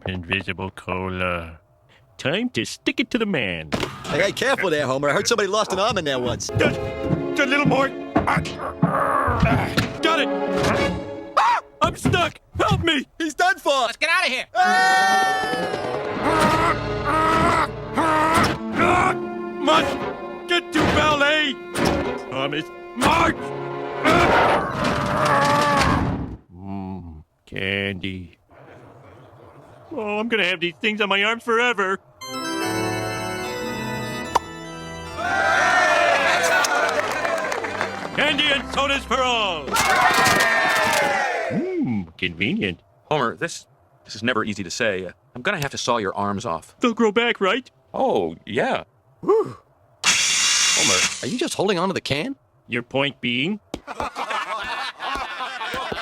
Invisible cola. Time to stick it to the man. Hey, careful there, Homer. I heard somebody lost an arm in there once. Just a little more. Got it. I'm stuck. Help me. He's done for. Let's get out of here. Must get to ballet. Thomas, march. Candy. Oh, I'm gonna have these things on my arms forever. Candy and sodas for all. Convenient. Homer, this is never easy to say. I'm gonna have to saw your arms off. They'll grow back, right? Oh, yeah. Homer, are you just holding on to the can? Your point being?